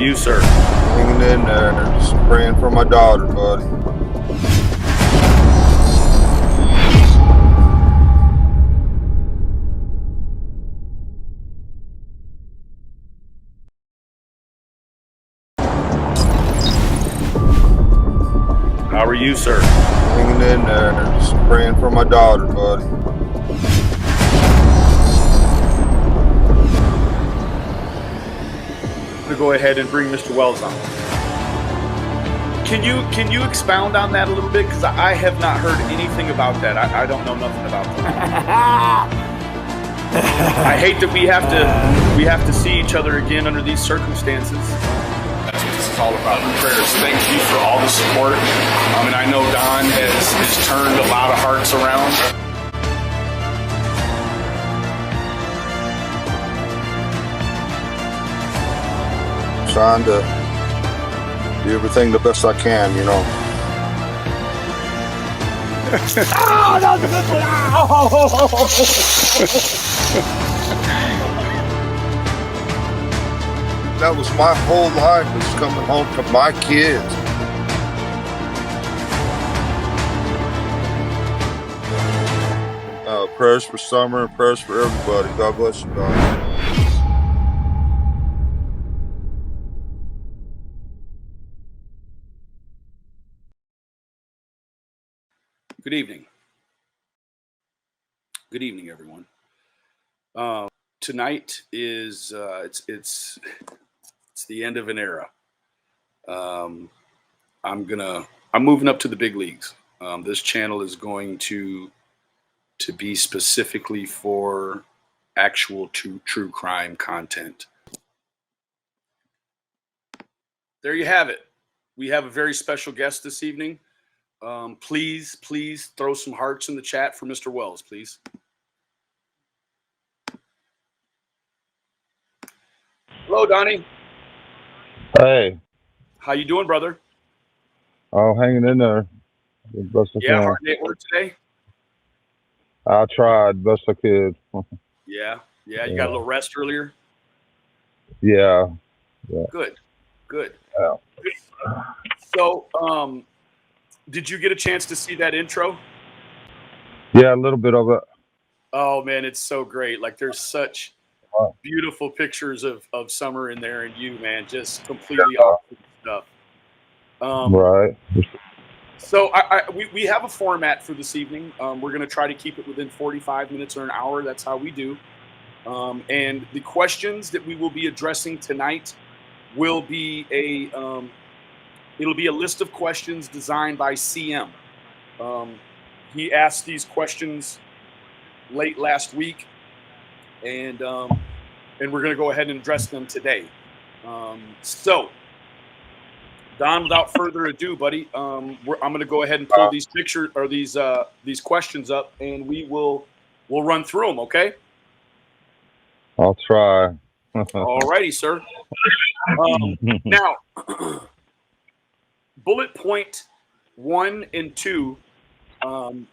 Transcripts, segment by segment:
you, sir? Hanging in there, just praying for my daughter, buddy. How are you, sir? Hanging in there, just praying for my daughter, buddy. I'm going to go ahead and bring Mr. Wells on. Can you expound on that a little bit? Because I have not heard anything about that. I don't know nothing about that. I hate that we have to see each other again under these circumstances. That's what this is all about. Prayers. Thank you for all the support. And I know Don has turned a lot of hearts around. Trying to do everything the best I can, you know. That was my whole life, was coming home to my kids. Prayers for Summer and prayers for everybody. God bless you, guys. Good evening. Good evening, everyone. Tonight is it's the end of an era. I'm moving up to the big leagues. This channel is going to be specifically for actual true crime content. There you have it. We have a very special guest this evening. Please throw some hearts in the chat for Mr. Wells, please. Hello, Donnie. Hey. How you doing, brother? Oh, hanging in there. Best I can. Hard day at work today? I tried best I could. Yeah. You got a little rest earlier? Yeah. Good. Yeah. So, did you get a chance to see that intro? Yeah, a little bit of it. Oh man, it's so great. Like there's such beautiful pictures of Summer in there and you, man, just completely awesome stuff. Right. So we have a format for this evening. We're going to try to keep it within 45 minutes or an hour. That's how we do. And the questions that we will be addressing tonight will be it'll be a list of questions designed by CM. He asked these questions late last week, and we're going to go ahead and address them today. So, Don, without further ado, buddy, I'm going to go ahead and pull these pictures or these questions up, and we'll run through them. Okay? I'll try. All righty, sir. Now, bullet point 1 and 2,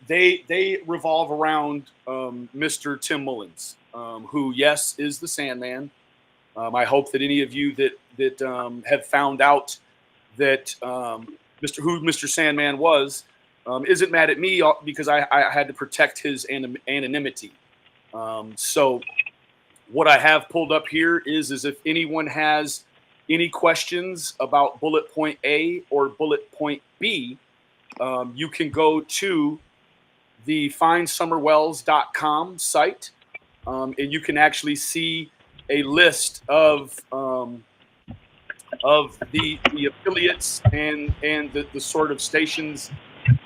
they revolve around Mr. Tim Mullins, who, yes, is the Sandman. I hope that any of you that have found out that who Mr. Sandman was isn't mad at me because I had to protect his anonymity. So what I have pulled up here is if anyone has any questions about bullet point A or bullet point B, you can go to the findsummerwells.com site, and you can actually see a list of the affiliates and the sort of stations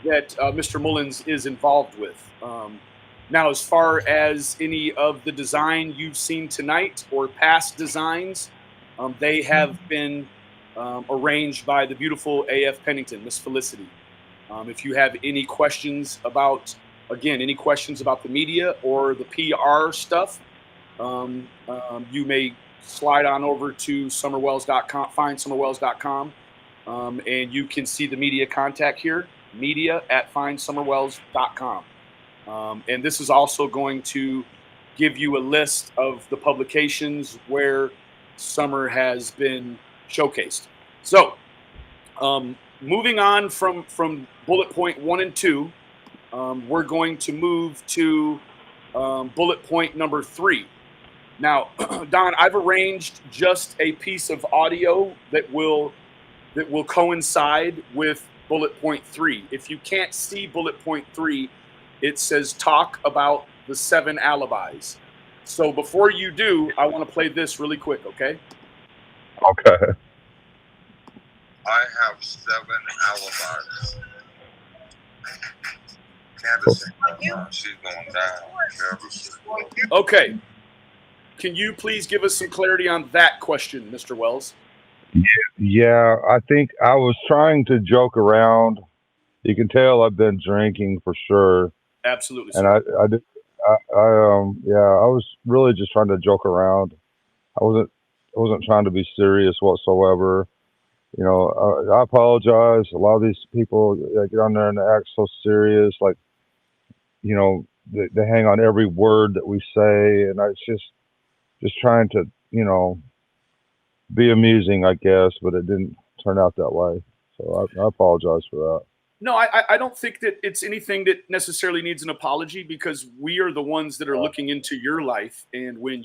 that Mr. Mullins is involved with. Now, as far as any of the design you've seen tonight or past designs, they have been arranged by the beautiful AFPennington, Miss Felicity. If you have any questions about, any questions about the media or the PR stuff, you may slide on over to summerwells.com, findsummerwells.com, and you can see the media contact here, media@findsummerwells.com. And this is also going to give you a list of the publications where Summer has been showcased. So, moving on from bullet point 1 and 2, we're going to move to bullet point number 3. Now, Don, I've arranged just a piece of audio that will coincide with bullet point 3. If you can't see bullet point 3, it says talk about the 7 alibis. So before you do, I want to play this really quick, okay? Okay. I have 7 alibis. Candace ain't going down. She's going down. Okay. Can you please give us some clarity on that question, Mr. Wells? Yeah, I think I was trying to joke around. You can tell I've been drinking for sure. Absolutely. And I was really just trying to joke around. I wasn't trying to be serious whatsoever. You know, I apologize. A lot of these people get on there and they act so serious, like, you know, they hang on every word that we say, and it's just trying to, you know, be amusing, I guess, but it didn't turn out that way. So I apologize for that. No, I don't think that it's anything that necessarily needs an apology, because we are the ones that are looking into your life. And when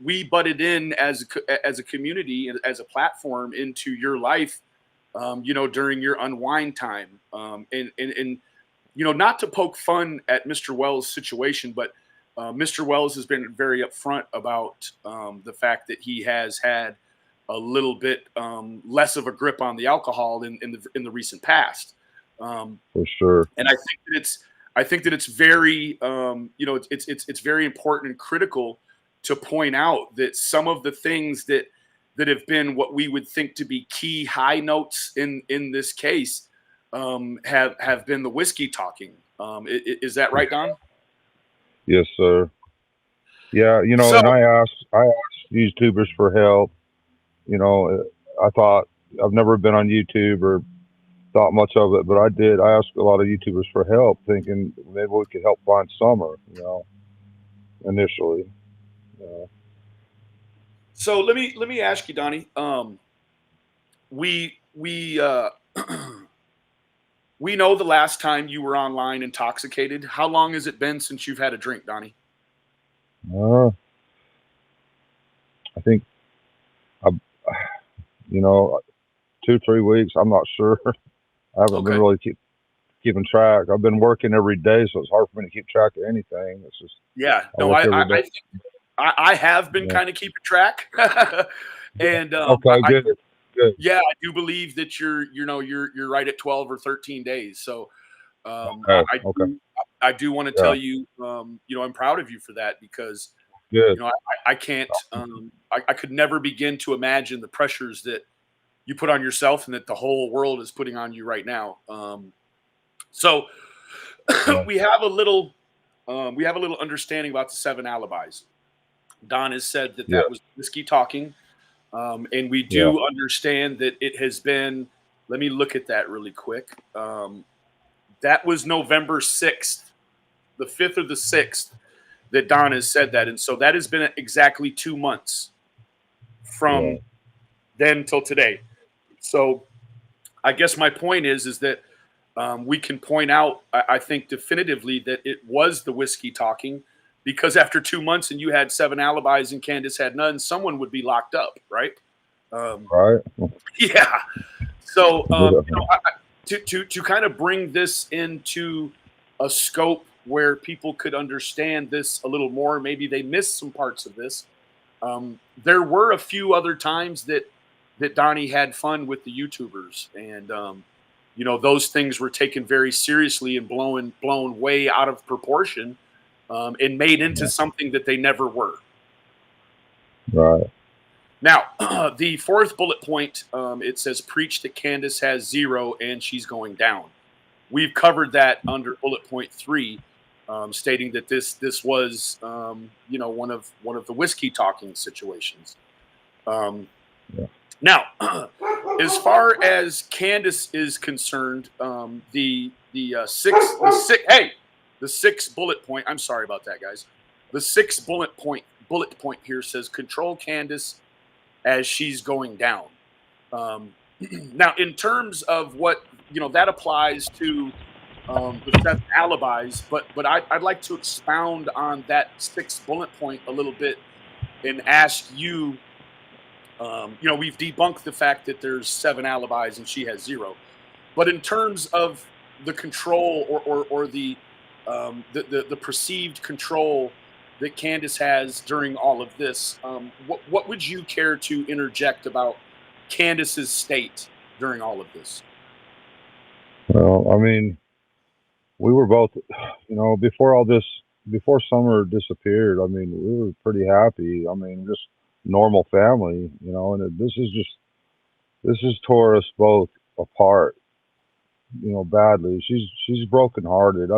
we butted in as a community, as a platform into your life, during your unwind time. And not to poke fun at Mr. Wells' situation, but Mr. Wells has been very upfront about the fact that he has had a little bit less of a grip on the alcohol in the recent past. For sure. And I think that it's very it's very important and critical to point out that some of the things that have been what we would think to be key high notes in this case have been the whiskey talking. Is that right, Don? Yes, sir. Yeah, and I asked YouTubers for help. I thought, I've never been on YouTube or thought much of it, but I did. I asked a lot of YouTubers for help, thinking maybe we could help find Summer, initially. So let me ask you, Donnie. We we know the last time you were online intoxicated. How long has it been since you've had a drink, Donnie? I think, 2-3 weeks. I'm not sure. I haven't been really keeping track. I've been working every day, so it's hard for me to keep track of anything. It's just I have been kind of keeping track, and good. Yeah, I do believe that you're right at 12 or 13 days. So I do want to tell you, I'm proud of you for that, because I can't I could never begin to imagine the pressures that you put on yourself and that the whole world is putting on you right now. So we have a little understanding about the 7 alibis. Don has said that was whiskey talking. And we do understand that it has been, let me look at that really quick. That was November 6th, the 5th or the 6th that Don has said that. And so that has been exactly 2 months from then till today. So I guess my point is that we can point out, I think definitively, that it was the whiskey talking, because after 2 months and you had 7 alibis and Candace had none, someone would be locked up, right? Right. Yeah. So to kind of bring this into a scope where people could understand this a little more, maybe they missed some parts of this. There were a few other times that Donnie had fun with the YouTubers, and those things were taken very seriously and blown way out of proportion. And made into something that they never were. Right. Now, the 4th bullet point, it says, preach that Candace has 0 and she's going down. We've covered that under bullet point 3, stating that this was, one of the whiskey talking situations. Now, as far as Candace is concerned, the 6th bullet point. I'm sorry about that, guys. The 6th bullet point here says, control Candace as she's going down. Now, in terms of what that applies to the Seth alibis, but I'd like to expound on that 6th bullet point a little bit and ask you. We've debunked the fact that there's 7 alibis and she has 0, but in terms of the control or the perceived control that Candace has during all of this, what would you care to interject about Candace's state during all of this? Well, I mean, we were both, before Summer disappeared, I mean, we were pretty happy. I mean, just normal family, and this has tore us both apart, badly. She's brokenhearted.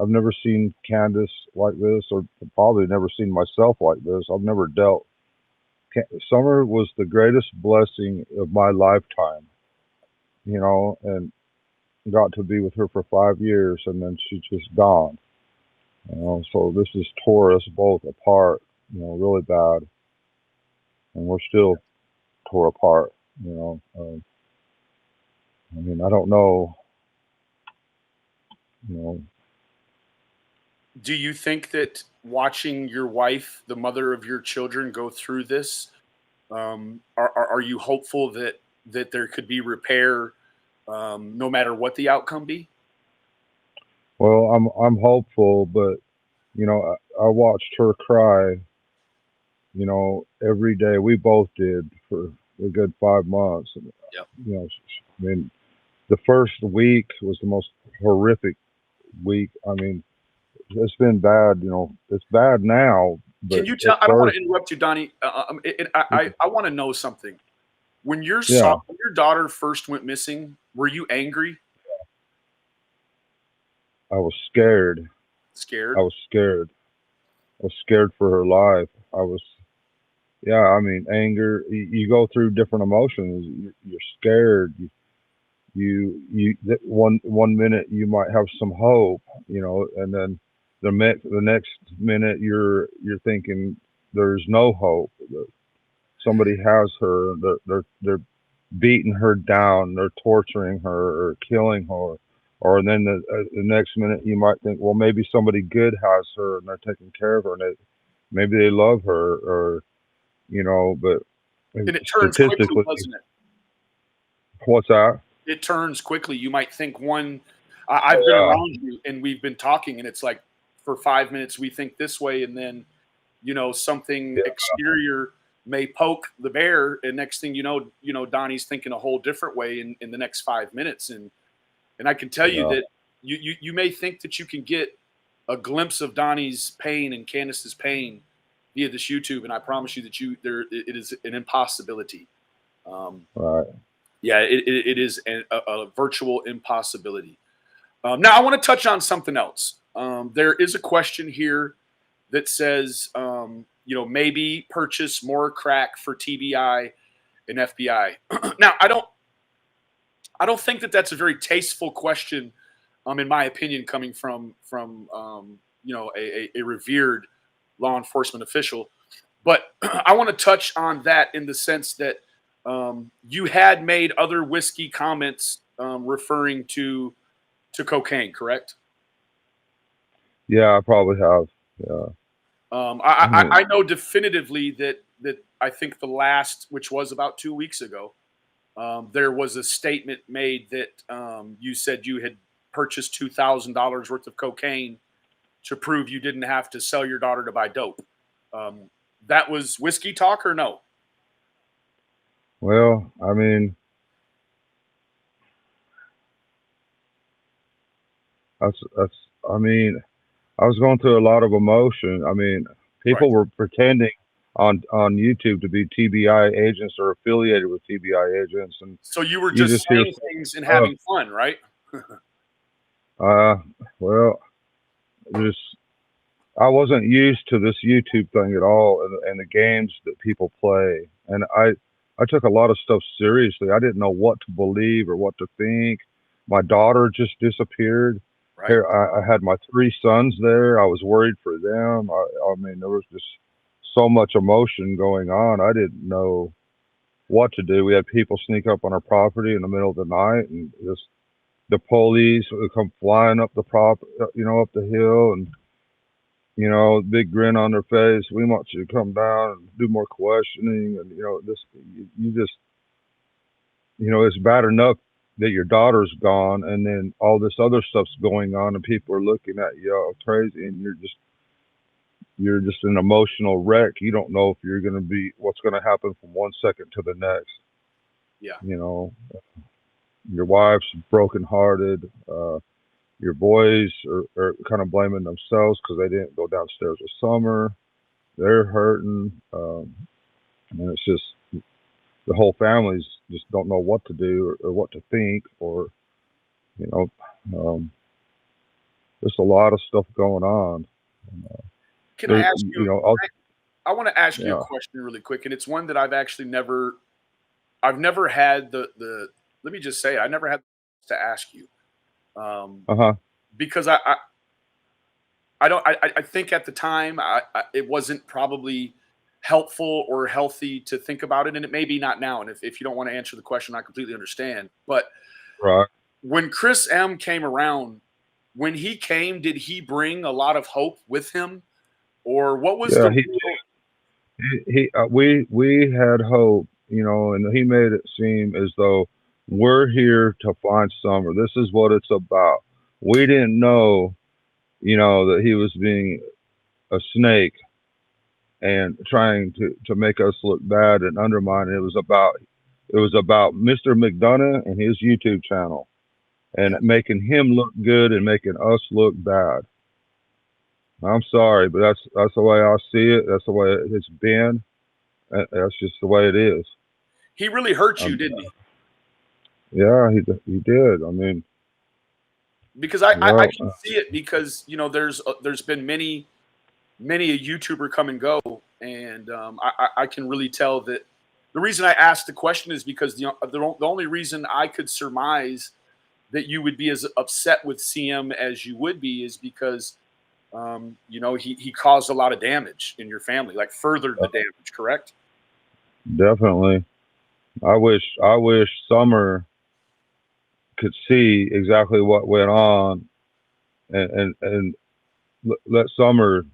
I've never seen Candace like this, or probably never seen myself like this. I've never dealt. Summer was the greatest blessing of my lifetime, and got to be with her for 5 years, and then she's just gone. So this has tore us both apart, really bad, and we're still tore apart. I mean, I don't know. Do you think that watching your wife, the mother of your children, go through this, are you hopeful that there could be repair, no matter what the outcome be? Well, I'm hopeful, but I watched her cry, every day. We both did for a good 5 months. Yep. I mean, the first week was the most horrific week. I mean, it's been bad. It's bad now. But can you tell? I don't want to interrupt you, Donnie. I want to know something. When your daughter first went missing, were you angry? I was scared. Scared? I was scared. I was scared for her life. I mean, anger. You go through different emotions. You're scared. One minute you might have some hope, and then the next minute you're thinking there's no hope. Somebody has her. They're beating her down. They're torturing her or killing her. Or then the next minute you might think, well, maybe somebody good has her and they're taking care of her, and maybe they love her, or but and it turns quickly, doesn't it? What's that? It turns quickly. You might think I've been around you and we've been talking, and it's like for 5 minutes we think this way, and then something exterior may poke the bear, and next thing you know, Donnie's thinking a whole different way in the next 5 minutes, and I can tell you that you may think that you can get a glimpse of Donnie's pain and Candace's pain via this YouTube, and I promise you that it is an impossibility. Right. Yeah, it is a virtual impossibility. Now I want to touch on something else. There is a question here that says, maybe purchase more crack for TBI and FBI. Now I don't think that that's a very tasteful question, in my opinion, coming from a revered law enforcement official. But I want to touch on that in the sense that you had made other whiskey comments referring to cocaine, correct? Yeah, I probably have. Yeah. I know definitively that I think the last, which was about 2 weeks ago, there was a statement made that you said you had purchased $2,000 worth of cocaine to prove you didn't have to sell your daughter to buy dope. That was whiskey talk or no? Well, I mean, I mean, I was going through a lot of emotion. I mean, people were pretending on YouTube to be TBI agents or affiliated with TBI agents, and so you were just saying things and having fun, right? Well, I wasn't used to this YouTube thing at all, and the games that people play, and I took a lot of stuff seriously. I didn't know what to believe or what to think. My daughter just disappeared. Right. Here, I had my 3 sons there. I was worried for them. I mean, there was just so much emotion going on. I didn't know what to do. We had people sneak up on our property in the middle of the night, and just the police would come flying up the up the hill, and big grin on their face. We want you to come down and do more questioning, and you just it's bad enough that your daughter's gone, and then all this other stuff's going on, and people are looking at you all crazy, and you're just an emotional wreck. You don't know if you're going to be what's going to happen from one second to the next. Yeah. Your wife's brokenhearted. Your boys are kind of blaming themselves because they didn't go downstairs with Summer. They're hurting, and it's just the whole family's just don't know what to do or what to think, or there's a lot of stuff going on. Can I ask you? I want to ask you Yeah. a question really quick, and it's one that I've actually never had the. Let me just say, I never had to ask you, because I think at the time it wasn't probably helpful or healthy to think about it, and it may be not now. And if you don't want to answer the question, I completely understand. But Right. when Chris M came around, when he came, did he bring a lot of hope with him, or what was Yeah, we had hope, and he made it seem as though we're here to find Summer. This is what it's about. We didn't know, that he was being a snake and trying to make us look bad and undermine it. It was about Mr. McDonough and his YouTube channel, and making him look good and making us look bad. I'm sorry, but that's the way I see it. That's the way it's been. That's just the way it is. He really hurt you, didn't he? Yeah, he did. I mean, because I can see it, because there's been many a YouTuber come and go, and I can really tell that. The reason I asked the question is because the only reason I could surmise that you would be as upset with CM as you would be is because he caused a lot of damage in your family, like furthered the damage, correct? Definitely. I wish Summer could see exactly what went on, and let Summer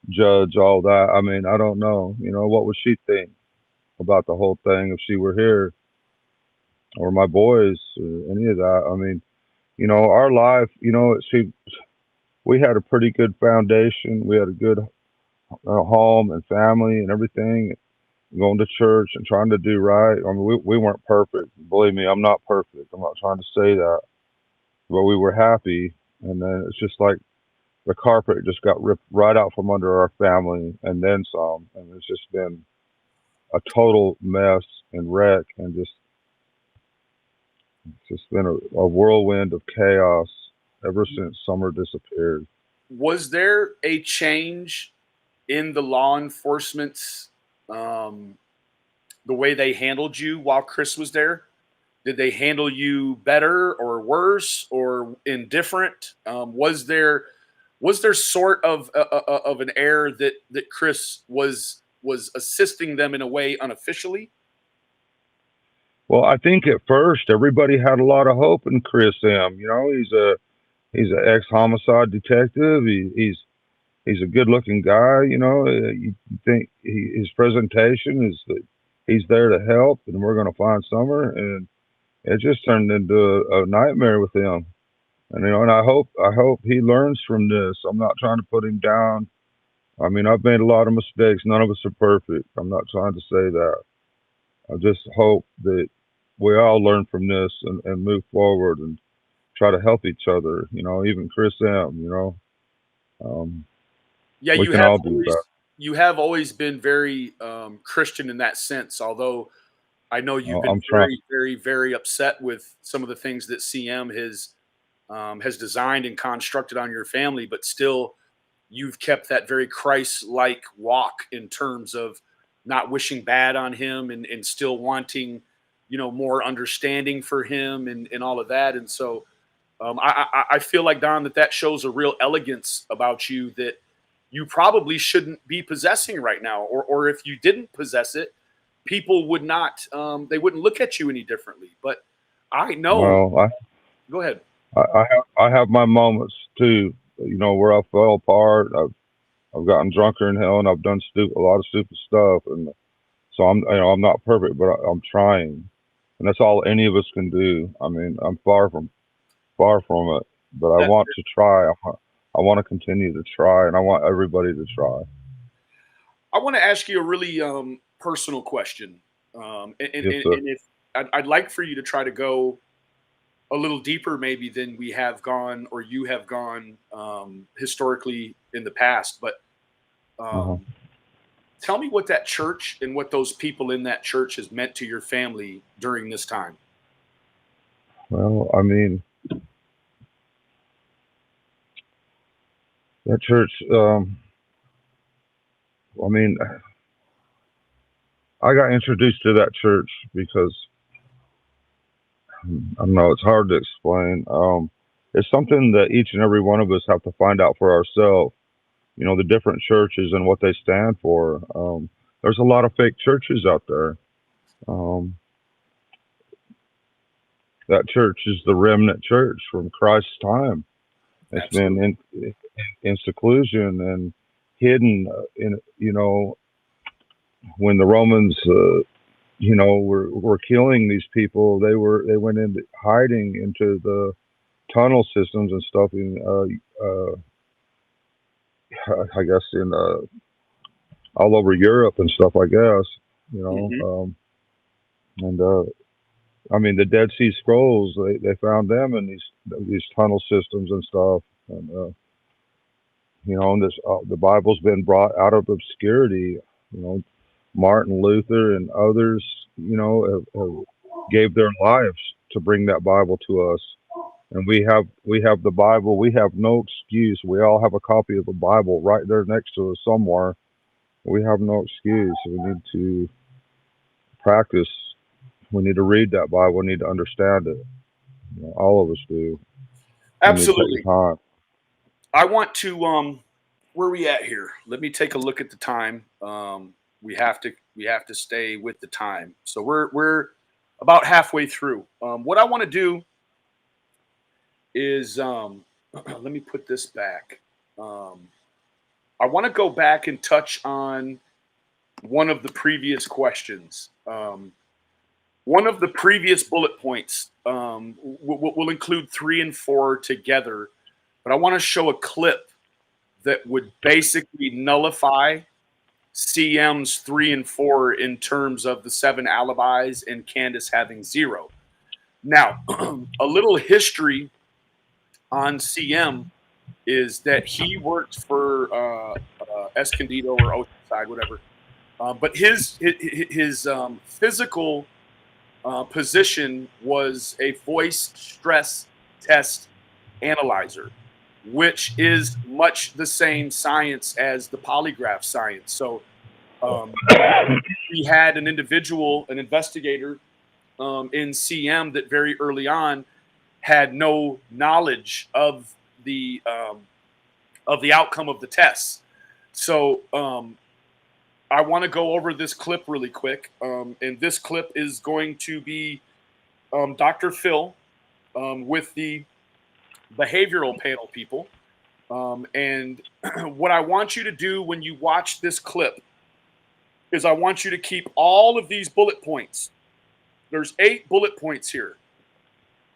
judge all that. I mean, I don't know. What would she think about the whole thing if she were here, or my boys, or any of that? I mean, our life. We had a pretty good foundation. We had a good home and family and everything. Going to church and trying to do right. I mean, we weren't perfect. Believe me, I'm not perfect. I'm not trying to say that, but we were happy. And then it's just like the carpet just got ripped right out from under our family, and then some. And it's just been a total mess and wreck, and it's just been a whirlwind of chaos ever since Summer disappeared. Was there a change in the law enforcement's the way they handled you while Chris was there? Did they handle you better or worse or indifferent? Was there sort of an air that Chris was assisting them in a way unofficially? Well, I think at first everybody had a lot of hope in Chris M. He's an ex-homicide detective. He's a good-looking guy. You think his presentation is that he's there to help, and we're going to find Summer, and it just turned into a nightmare with him. And and I hope he learns from this. I'm not trying to put him down. I mean, I've made a lot of mistakes. None of us are perfect. I'm not trying to say that. I just hope that we all learn from this and move forward and try to help each other. Even Chris M. Yeah, we can all do that. You have always been very Christian in that sense, although I know you've been very, very, very upset with some of the things that CM has designed and constructed on your family, but still you've kept that very Christ-like walk in terms of not wishing bad on him and still wanting, more understanding for him and all of that. And so I feel like, Don, that shows a real elegance about you that you probably shouldn't be possessing right now. Or if you didn't possess it, people would not, they wouldn't look at you any differently. But I know. Well, Go ahead. I have my moments too, where I fell apart. I've gotten drunker in hell, and I've done a lot of stupid stuff, and so I'm not perfect, but I'm trying, and that's all any of us can do. I mean, I'm far from it, but I want to try. I want to continue to try, and I want everybody to try. I want to ask you a really personal question, and if I'd like for you to try to go a little deeper maybe than we have gone or you have gone historically in the past. But tell me what that church and what those people in that church has meant to your family during this time. Well, I mean, that church, I got introduced to that church because, I don't know, it's hard to explain. It's something that each and every one of us have to find out for ourselves. The different churches and what they stand for. There's a lot of fake churches out there. That church is the remnant church from Christ's time. It's Absolutely. Been in seclusion and hidden. When the Romans, were killing these people, they went into hiding into the tunnel systems and stuff I guess in all over Europe and stuff, I guess, and I mean, the Dead Sea Scrolls, they found them in these tunnel systems and stuff, and the Bible's been brought out of obscurity. Martin Luther and others, have gave their lives to bring that Bible to us. And we have the Bible. We have no excuse. We all have a copy of the Bible right there next to us somewhere. We have no excuse. We need to practice. We need to read that Bible. We need to understand it. All of us do. Absolutely. I want to, where are we at here? Let me take a look at the time. We have to stay with the time. So we're about halfway through. What I want to do is let me put this back. I want to go back and touch on one of the previous questions. One of the previous bullet points, we'll include 3 and 4 together, but I want to show a clip that would basically nullify CM's 3 and 4 in terms of the 7 alibis and Candace having 0. Now, a little history on CM is that he worked for Escondido or Oceanside, whatever. But his physical position was a voice stress test analyzer, which is much the same science as the polygraph science. So we had an investigator in CM that very early on had no knowledge of the outcome of the tests. So I want to go over this clip really quick. And this clip is going to be Dr. Phil with the behavioral panel people. And what I want you to do when you watch this clip is I want you to keep all of these bullet points. There's 8 bullet points here.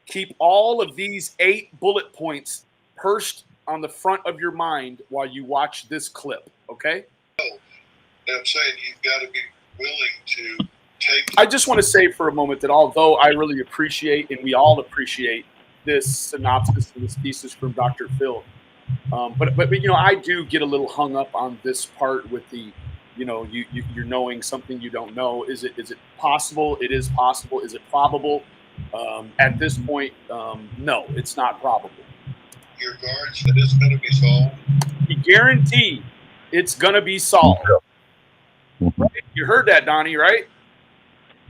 Keep all of these 8 bullet points pursed on the front of your mind while you watch this clip, okay? I'm saying you've got to be willing to take. I just want to say for a moment that although I really appreciate, and we all appreciate, this synopsis and this thesis from Dr. Phil, but I do get a little hung up on this part with the, you're knowing something you don't know. Is it possible? It is possible. Is it probable? At this point, no, it's not probable. Your guard said it's going to be solved. He guaranteed it's going to be solved. Right? You heard that, Donnie, right?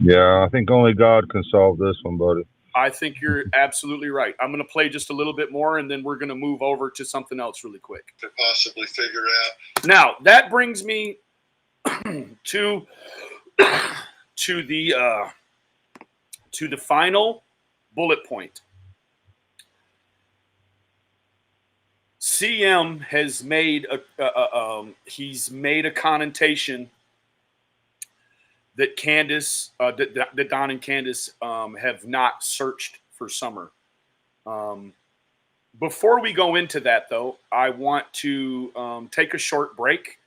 Yeah, I think only God can solve this one, buddy. I think you're absolutely right. I'm going to play just a little bit more, and then we're going to move over to something else really quick. To possibly figure out. Now, that brings me to the final bullet point. CM has made he's made a connotation that that Don and Candace have not searched for Summer. Before we go into that, though, I want to take a short break,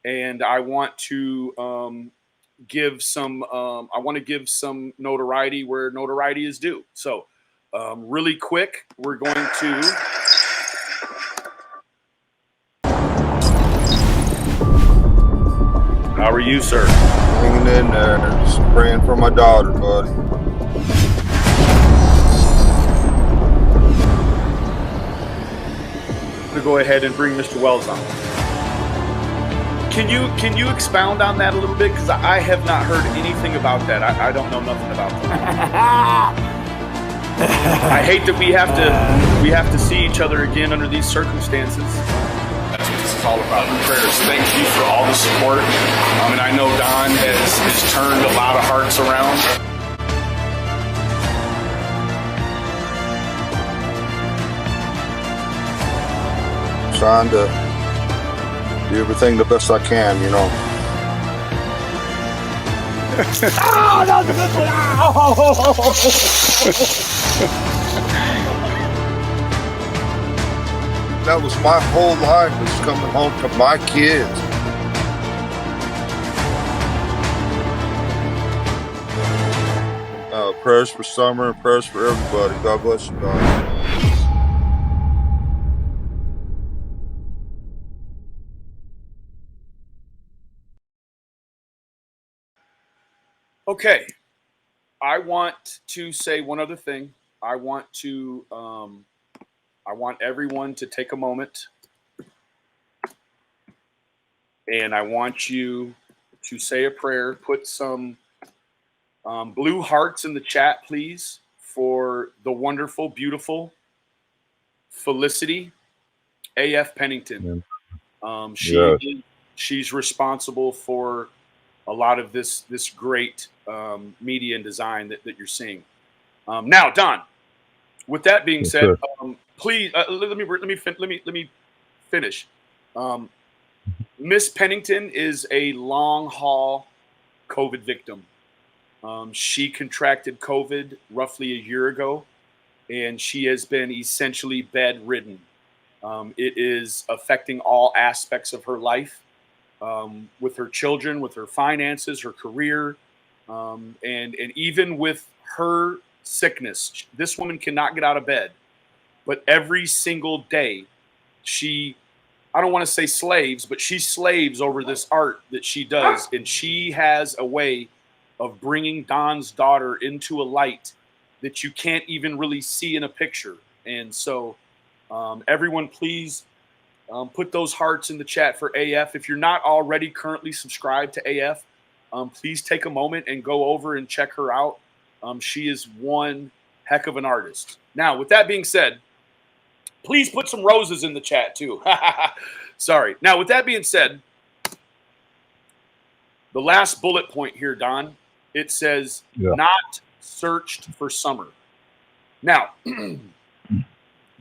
and I want to give some notoriety where notoriety is due. So, really quick, we're going to. How are you, sir? Hanging in there, just praying for my daughter, buddy. I'm gonna go ahead and bring Mr. Wells on. Can you expound on that a little bit? Because I have not heard anything about that. I don't know nothing about that. I hate that we have to see each other again under these circumstances. That's what this is all about. Prayers. Thank you for all the support. And I know Don has turned a lot of hearts around. Trying to do everything the best I can, you know. That was my whole life, was coming home to my kids. Prayers for Summer, prayers for everybody. God bless you, guys. Okay, I want to say one other thing. I want everyone to take a moment, and I want you to say a prayer. Put some blue hearts in the chat, please, for the wonderful, beautiful Felicity, AFPennington. She's responsible for a lot of this great media and design that you're seeing. Now, Don, with that being said, please let me finish. Miss Pennington is a long haul COVID victim. She contracted COVID roughly a year ago, and she has been essentially bedridden. It is affecting all aspects of her life, with her children, with her finances, her career, and even with her sickness. This woman cannot get out of bed, but every single day I don't want to say slaves, but she slaves over this art that she does, and she has a way of bringing Don's daughter into a light that you can't even really see in a picture. And so everyone, please put those hearts in the chat for AF. If you're not already currently subscribed to AF, please take a moment and go over and check her out. She is one heck of an artist. Now, with that being said, please put some roses in the chat too. Sorry. Now, with that being said, the last bullet point here, Don, it says not searched for Summer. Now,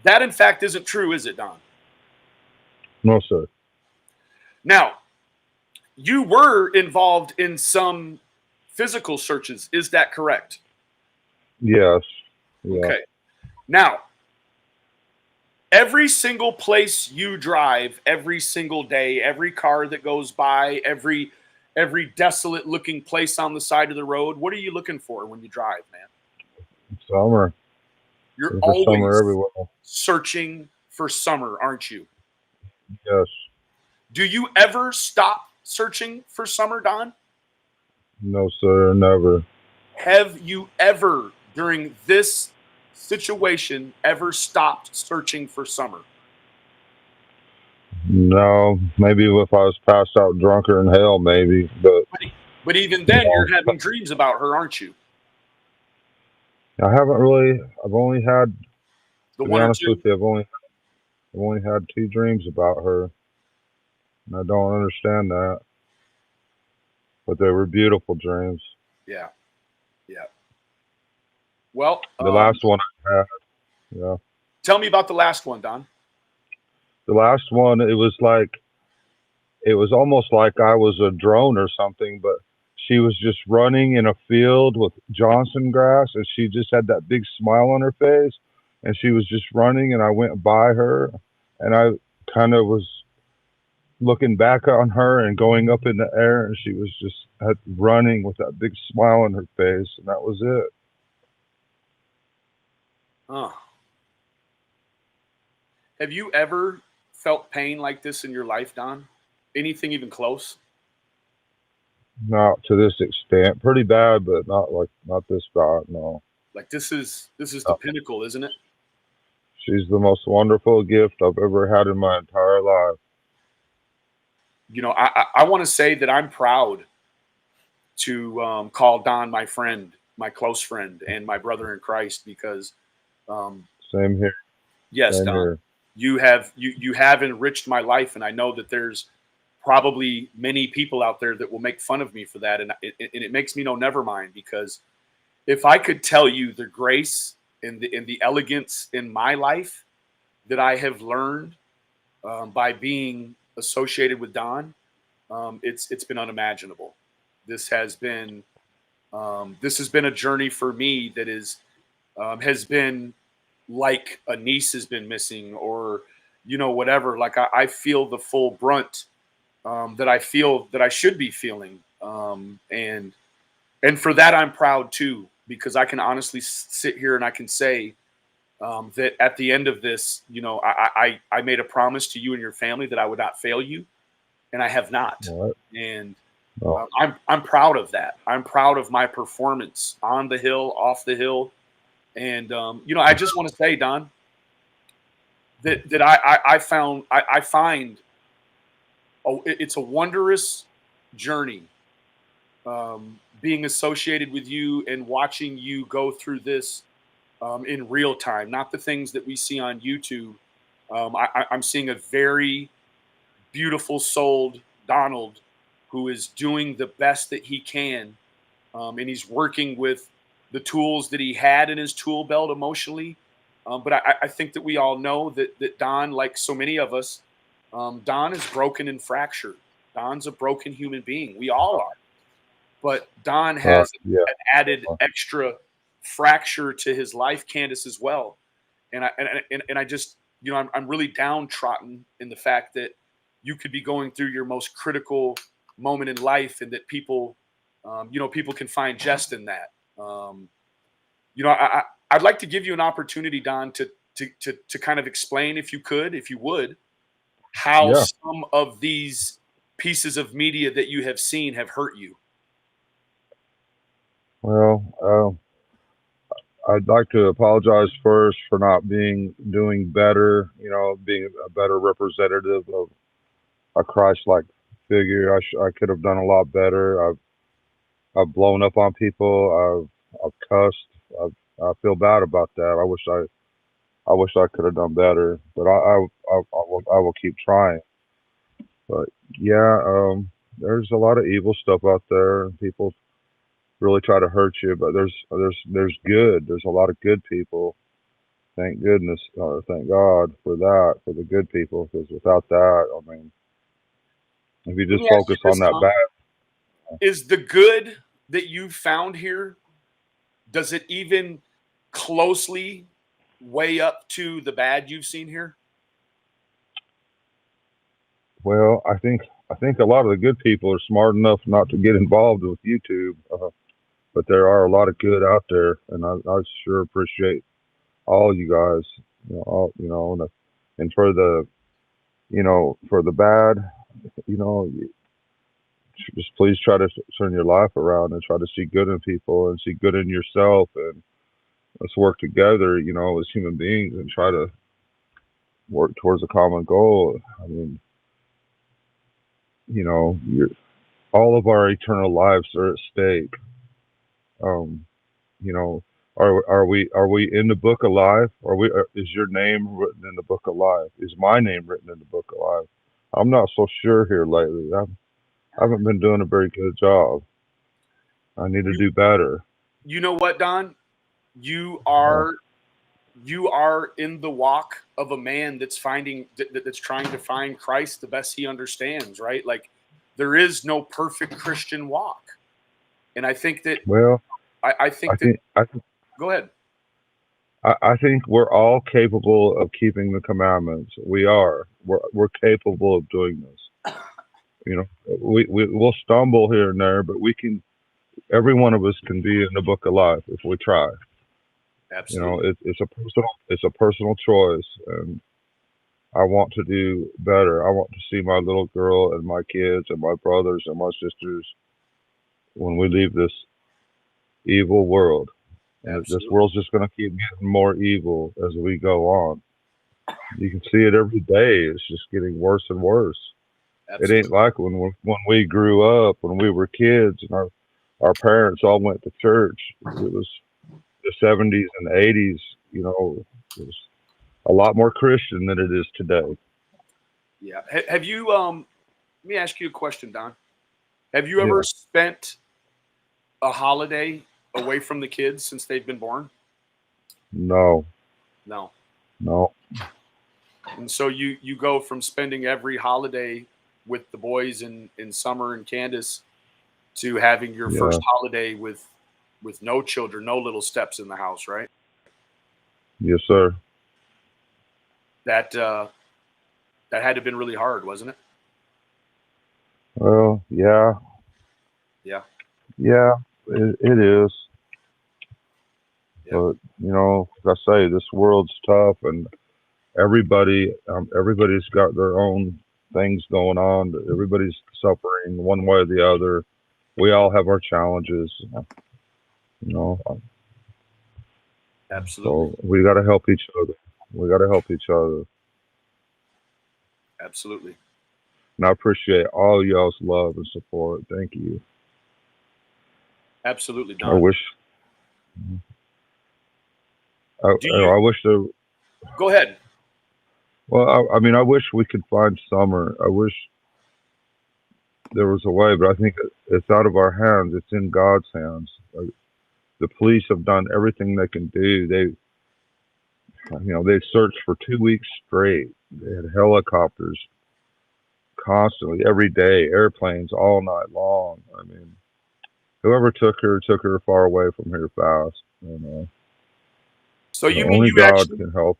that in fact isn't true, is it, Don? No, sir. Now, you were involved in some physical searches. Is that correct? Yes. Yeah. Okay. Now, every single place you drive, every single day, every car that goes by, every desolate looking place on the side of the road, what are you looking for when you drive, man? Summer. You're There's always summer everywhere. searching for Summer, aren't you? Yes. Do you ever stop searching for Summer, Don? No, sir, never. Have you ever, during this situation, ever stopped searching for Summer? No, maybe if I was passed out drunk or in hell, maybe. But even then, you're having dreams about her, aren't you? I haven't really. I've only had, The to be one or honest with two? you, I've only had 2 dreams about her, and I don't understand that. But they were beautiful dreams. Yeah, yeah. Well, The last one I had, yeah, tell me about the last one, Don. the last one, it was almost like I was a drone or something, but she was just running in a field with Johnson grass, and she just had that big smile on her face, and she was just running, and I went by her, and I kind of was looking back on her and going up in the air, and she was just running with that big smile on her face, and that was it. Oh. Have you ever felt pain like this in your life, Don? Anything even close? Not to this extent. Pretty bad, but not this bad. No. Like this is the No. pinnacle, isn't it? She's the most wonderful gift I've ever had in my entire life. You know, I want to say that I'm proud to call Don my friend, my close friend, and my brother in Christ because, um, Same here. yes, Same Don, here. you have enriched my life, and I know that there's probably many people out there that will make fun of me for that, and it makes me know never mind because if I could tell you the grace and the elegance in my life that I have learned by being associated with Don, it's been unimaginable. This has been this has been a journey for me that is has been like a niece has been missing or whatever. Like I feel the full brunt that I feel that I should be feeling, and for that I'm proud too because I can honestly sit here and I can say that at the end of this, I made a promise to you and your family that I would not fail you, and I have not. What? And No. I'm proud of that. I'm proud of my performance on the hill, off the hill, and I just want to say, Don, that I find it's a wondrous journey being associated with you and watching you go through this in real time, not the things that we see on YouTube. I'm seeing a very beautiful souled Donald who is doing the best that he can. And he's working with the tools that he had in his tool belt emotionally. But I think that we all know that Don, like so many of us, Don is broken and fractured. Don's a broken human being. We all are. But Don has Yeah. an added extra fracture to his life, Candace, as well. And I just, I'm really downtrodden in the fact that you could be going through your most critical moment in life, and that people, people can find jest in that. I'd like to give you an opportunity, Don, to kind of explain, if you could, if you would, how Yeah. some of these pieces of media that you have seen have hurt you. Well, I'd like to apologize first for not doing better. Being a better representative of a Christ-like figure. I could have done a lot better. I've blown up on people. I've cussed. I feel bad about that. I wish I could have done better, but I will keep trying. But yeah, there's a lot of evil stuff out there. People really try to hurt you, but there's good. There's a lot of good people. Thank goodness. Thank God for that, for the good people. Because without that, I mean, if you Let just me ask you focus on this, that Don. bad, Is the good that you found here, does it even closely weigh up to the bad you've seen here? well, I think a lot of the good people are smart enough not to get involved with YouTube. But there are a lot of good out there, and I sure appreciate all you guys. And for for the bad, you know, just please try to turn your life around and try to see good in people and see good in yourself, and let's work together, as human beings and try to work towards a common goal. I mean, you're, all of our eternal lives are at stake. Um, you know, Are we in the book of life? Is your name written in the book of life? Is my name written in the book of life? I'm not so sure here lately. I haven't been doing a very good job. I need to do better. You know what, Don? You Uh, are in the walk of a man that's that's trying to find Christ the best he understands, right? Like there is no perfect Christian walk. And I think that well, I I think that think I, th- go ahead. I think we're all capable of keeping the commandments. We are. We're capable of doing this. You know, we'll stumble here and there, but we can. Every one of us can be in the book of life if we try. You know, Absolutely. it's a personal choice, and I want to do better. I want to see my little girl and my kids and my brothers and my sisters when we leave this evil world. And this Absolutely. world's just going to keep getting more evil as we go on. You can see it every day. It's just getting worse and worse. It ain't Absolutely. like when we grew up, when we were kids, and our parents all went to church. It was the 70s and 80s. You know, it was a lot more Christian than it is today. Yeah. Have you let me ask you a question, Don. Have you ever Yeah. spent a holiday away from the kids since they've been born? No. No. No. And so you go from spending every holiday with the boys in summer and Candace to having your first Yeah. holiday with no children, no little steps in the house, right? Yes, sir. That that had to have been really hard, wasn't it? Well, yeah. Yeah. Yeah. It is. Yeah. But you know, like I say, this world's tough, and everybody's got their own things going on. Everybody's suffering one way or the other. We all have our challenges, you know. Absolutely. So we got to help each other. We got to help each other. Absolutely. And I appreciate all y'all's love and support. Thank you. Absolutely, I Don. wish. Do you I wish there. go ahead? Well, I mean, I wish we could find summer. I wish there was a way, but I think it's out of our hands. It's in God's hands. The police have done everything they can do. They searched for 2 weeks straight. They had helicopters constantly, every day, airplanes all night long. I mean, whoever took her far away from here fast. So you mean Only God can help.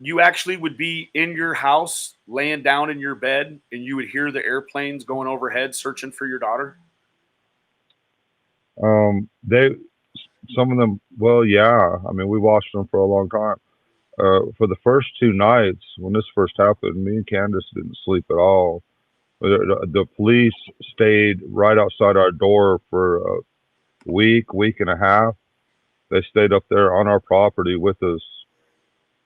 you actually would be in your house laying down in your bed and you would hear the airplanes going overhead searching for your daughter? They Some of them. Well, yeah. I mean, we watched them for a long time. For the first 2 nights when this first happened, me and Candace didn't sleep at all. The police stayed right outside our door for a week and a half. They stayed up there on our property with us.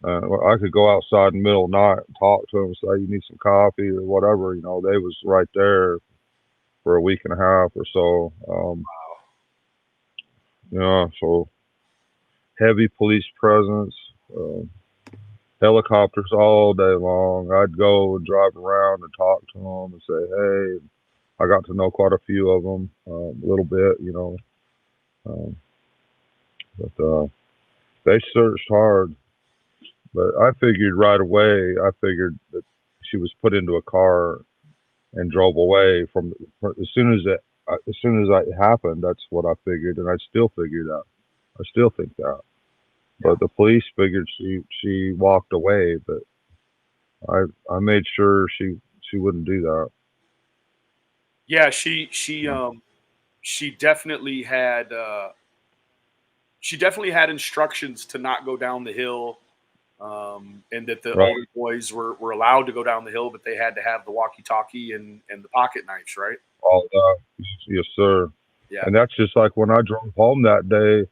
I could go outside in the middle of the night and talk to them, say you need some coffee or whatever. They was right there for a week and a half or so. Yeah, so heavy police presence, uh, helicopters all day long. I'd go and drive around and talk to them and say, hey, I got to know quite a few of them, a little bit. Um, but they searched hard. But I figured right away, I figured that she was put into a car and drove away from as soon as that happened. That's what I figured, and I still figured that. I still think that. Yeah. But the police figured she walked away, but I made sure she wouldn't do that. Yeah, she definitely had instructions to not go down the hill, and that the Right. older boys were allowed to go down the hill, but they had to have the walkie-talkie and the pocket knives, right? All that. Yes, sir. Yeah. And that's just like when I drove home that day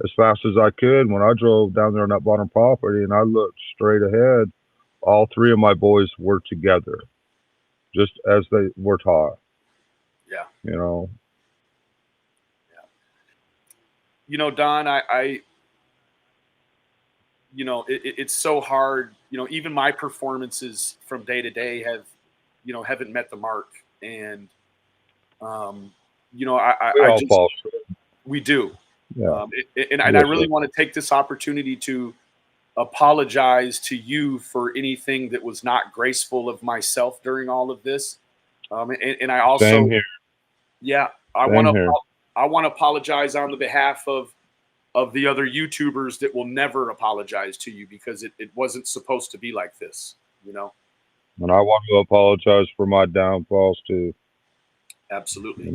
as fast as I could. When I drove down there on that bottom property and I looked straight ahead, all three of my boys were together, just as they were taught. Yeah. You know. Don, it's so hard. Even my performances from day to day haven't met the mark. And, We all fall short. we do. Yeah. And I really want to take this opportunity to apologize to you for anything that was not graceful of myself during all of this. And I also, Same here. yeah, I Same want to here. apologize on the behalf of the other YouTubers that will never apologize to you, because it wasn't supposed to be like this, And I want to apologize for my downfalls too. Absolutely.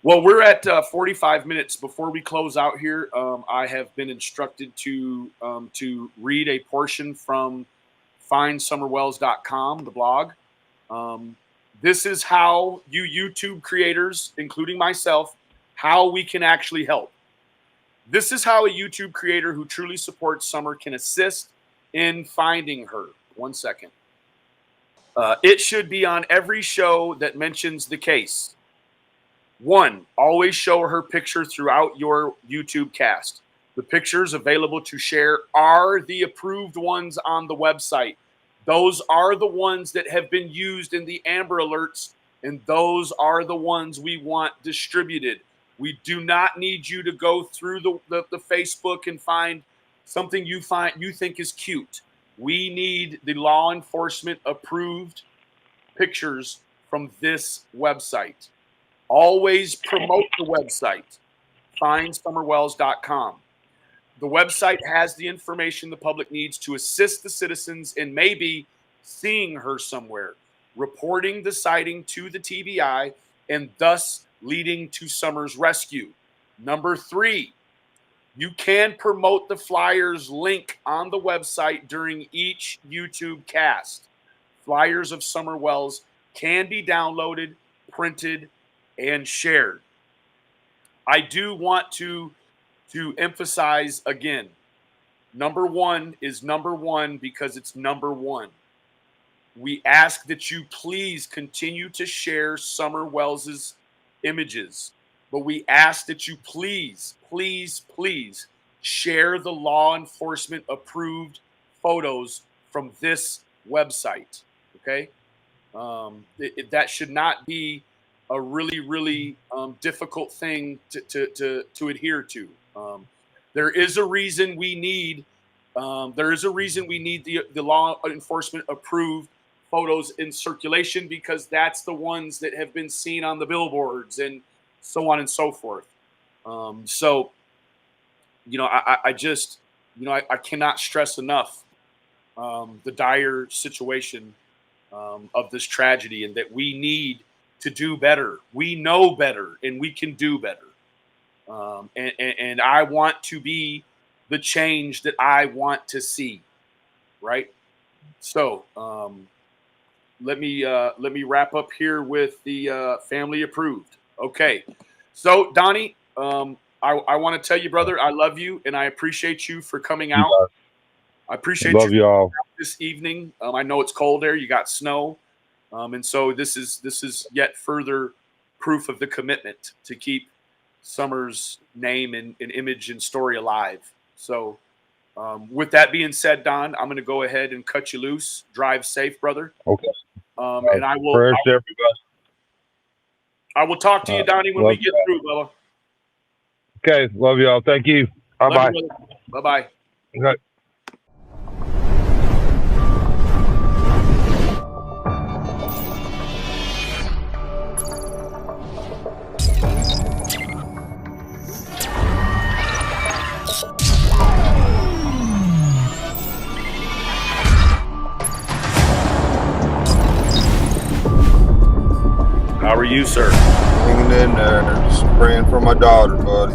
Well, we're at 45 minutes. Before we close out here, I have been instructed to read a portion from findsummerwells.com, the blog. This is how you YouTube creators, including myself, how we can actually help. This is how a YouTube creator who truly supports Summer can assist in finding her. 1 second. It should be on every show that mentions the case. 1, always show her picture throughout your YouTube cast. The pictures available to share are the approved ones on the website. Those are the ones that have been used in the Amber Alerts, and those are the ones we want distributed. We do not need you to go through the Facebook and find something you think is cute. We need the law enforcement approved pictures from this website. Always promote the website, findsummerwells.com. The website has the information the public needs to assist the citizens in maybe seeing her somewhere, reporting the sighting to the TBI, and thus leading to Summer's rescue. Number 3, you can promote the flyers link on the website during each YouTube cast. Flyers of Summer Wells can be downloaded, printed, and shared. I do want to emphasize again, number 1 is number 1 because it's number 1. We ask that you please continue to share Summer Wells's images, but we ask that you please share the law enforcement approved photos from this website. Okay, that should not be a really difficult thing to adhere to. There is a reason we need the law enforcement approved photos in circulation, because that's the ones that have been seen on the billboards and so on and so forth. So I cannot stress enough the dire situation of this tragedy, and that we need to do better. We know better, and we can do better. And I want to be the change that I want to see. Right. So let me wrap up here with the family approved. Okay. So Donnie, I want to tell you, brother, I love you, and I appreciate you for coming out. I appreciate you all this evening. I know it's cold there. You got snow. And so this is yet further proof of the commitment to keep Summer's name and image and story alive. So with that being said, Don, I'm going to go ahead and cut you loose. Drive safe, brother. Okay. And I will. Prayers to everybody. I will talk to you, Donnie, when we get through, brother. Okay. Love y'all. Thank you. Bye-bye. Bye-bye. Okay. How are you, sir? Hanging in there, just praying for my daughter, buddy.